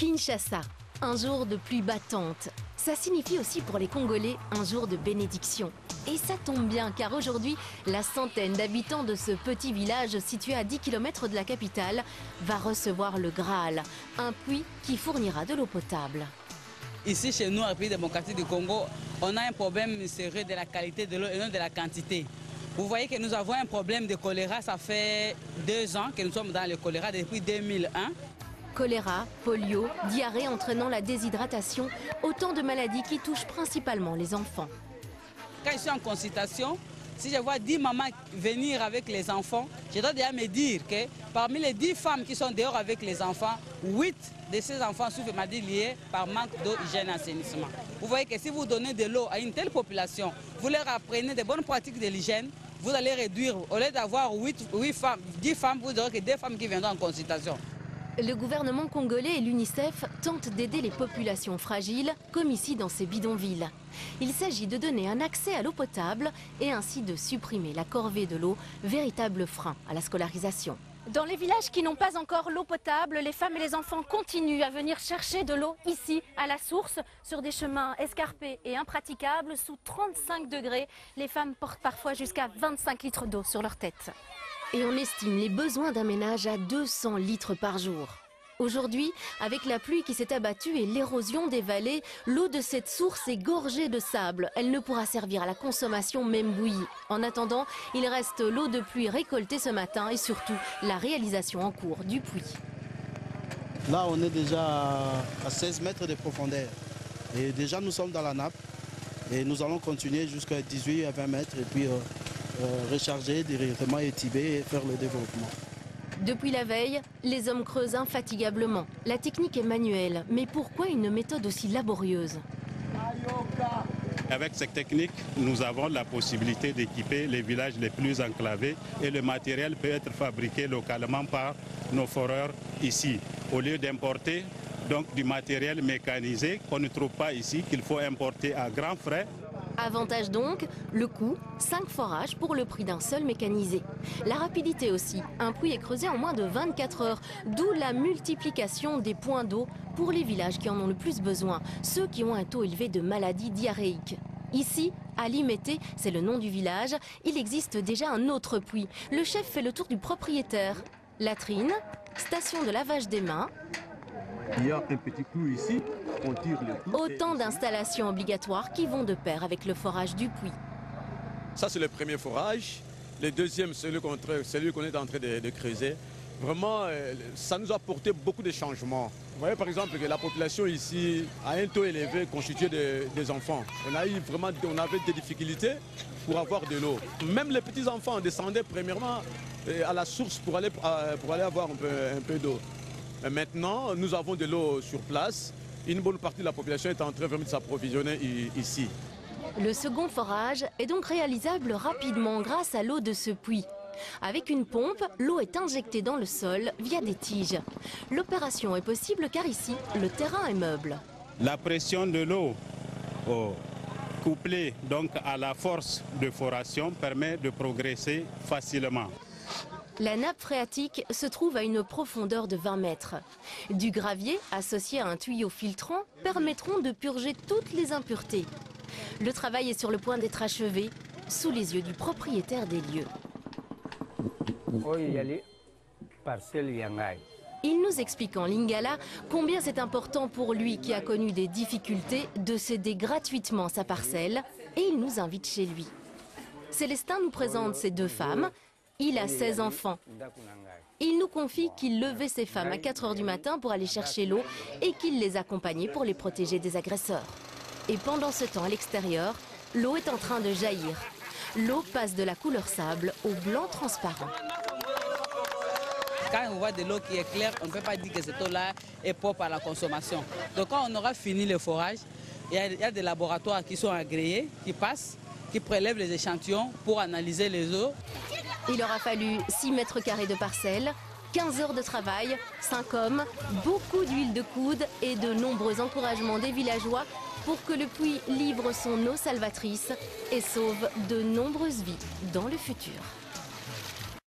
Kinshasa, un jour de pluie battante. Ça signifie aussi pour les Congolais un jour de bénédiction. Et ça tombe bien car aujourd'hui, la centaine d'habitants de ce petit village situé à 10 km de la capitale va recevoir le Graal, un puits qui fournira de l'eau potable. Ici chez nous, à République démocratique du Congo, on a un problème sérieux de la qualité de l'eau et non de la quantité. Vous voyez que nous avons un problème de choléra, ça fait 2 ans que nous sommes dans le choléra depuis 2001. Choléra, polio, diarrhée entraînant la déshydratation, autant de maladies qui touchent principalement les enfants. Quand je suis en consultation, si je vois 10 mamans venir avec les enfants, je dois déjà me dire que parmi les 10 femmes qui sont dehors avec les enfants, 8 de ces enfants souffrent de maladies liées par manque d'eau, hygiène et assainissement. Vous voyez que si vous donnez de l'eau à une telle population, vous leur apprenez de bonnes pratiques de l'hygiène, vous allez réduire, au lieu d'avoir 10 femmes, vous n'aurez que 2 femmes qui viendront en consultation. Le gouvernement congolais et l'UNICEF tentent d'aider les populations fragiles, comme ici dans ces bidonvilles. Il s'agit de donner un accès à l'eau potable et ainsi de supprimer la corvée de l'eau, véritable frein à la scolarisation. Dans les villages qui n'ont pas encore l'eau potable, les femmes et les enfants continuent à venir chercher de l'eau ici, à la source, sur des chemins escarpés et impraticables. Sous 35 degrés, les femmes portent parfois jusqu'à 25 litres d'eau sur leur tête. Et on estime les besoins d'un ménage à 200 litres par jour. Aujourd'hui, avec la pluie qui s'est abattue et l'érosion des vallées, l'eau de cette source est gorgée de sable. Elle ne pourra servir à la consommation même bouillie. En attendant, il reste l'eau de pluie récoltée ce matin et surtout la réalisation en cours du puits. Là, on est déjà à 16 mètres de profondeur. Et déjà, nous sommes dans la nappe. Et nous allons continuer jusqu'à 18 à 20 mètres et puis recharger directement, étiber et faire le développement. Depuis la veille, les hommes creusent infatigablement. La technique est manuelle, mais pourquoi une méthode aussi laborieuse? Avec cette technique, nous avons la possibilité d'équiper les villages les plus enclavés et le matériel peut être fabriqué localement par nos foreurs ici. Au lieu d'importer donc du matériel mécanisé qu'on ne trouve pas ici, qu'il faut importer à grands frais. Avantage donc, le coût, 5 forages pour le prix d'un seul mécanisé. La rapidité aussi, un puits est creusé en moins de 24 heures, d'où la multiplication des points d'eau pour les villages qui en ont le plus besoin, ceux qui ont un taux élevé de maladies diarrhéiques. Ici, à Limété, c'est le nom du village, il existe déjà un autre puits. Le chef fait le tour du propriétaire. Latrine, station de lavage des mains. Il y a un petit clou ici, on tire le clou. Autant d'installations obligatoires qui vont de pair avec le forage du puits. Ça, c'est le premier forage. Le deuxième, celui qu'on est en train de creuser. Vraiment, ça nous a apporté beaucoup de changements. Vous voyez par exemple que la population ici a un taux élevé constitué des enfants. On avait des difficultés pour avoir de l'eau. Même les petits-enfants descendaient premièrement à la source pour aller avoir un peu d'eau. Maintenant, nous avons de l'eau sur place. Une bonne partie de la population est en train vraiment de s'approvisionner ici. Le second forage est donc réalisable rapidement grâce à l'eau de ce puits. Avec une pompe, l'eau est injectée dans le sol via des tiges. L'opération est possible car ici, le terrain est meuble. La pression de l'eau couplée donc à la force de foration permet de progresser facilement. La nappe phréatique se trouve à une profondeur de 20 mètres. Du gravier, associé à un tuyau filtrant, permettront de purger toutes les impuretés. Le travail est sur le point d'être achevé, sous les yeux du propriétaire des lieux. Il nous explique en lingala combien c'est important pour lui qui a connu des difficultés de céder gratuitement sa parcelle et il nous invite chez lui. Célestin nous présente ces 2 femmes. Il a 16 enfants. Il nous confie qu'il levait ses femmes à 4 heures du matin pour aller chercher l'eau et qu'il les accompagnait pour les protéger des agresseurs. Et pendant ce temps, à l'extérieur, l'eau est en train de jaillir. L'eau passe de la couleur sable au blanc transparent. Quand on voit de l'eau qui est claire, on ne peut pas dire que cette eau-là est propre à la consommation. Donc quand on aura fini le forage, il y a des laboratoires qui sont agréés, qui passent, qui prélèvent les échantillons pour analyser les eaux. Il aura fallu 6 mètres carrés de parcelle, 15 heures de travail, 5 hommes, beaucoup d'huile de coude et de nombreux encouragements des villageois pour que le puits livre son eau salvatrice et sauve de nombreuses vies dans le futur.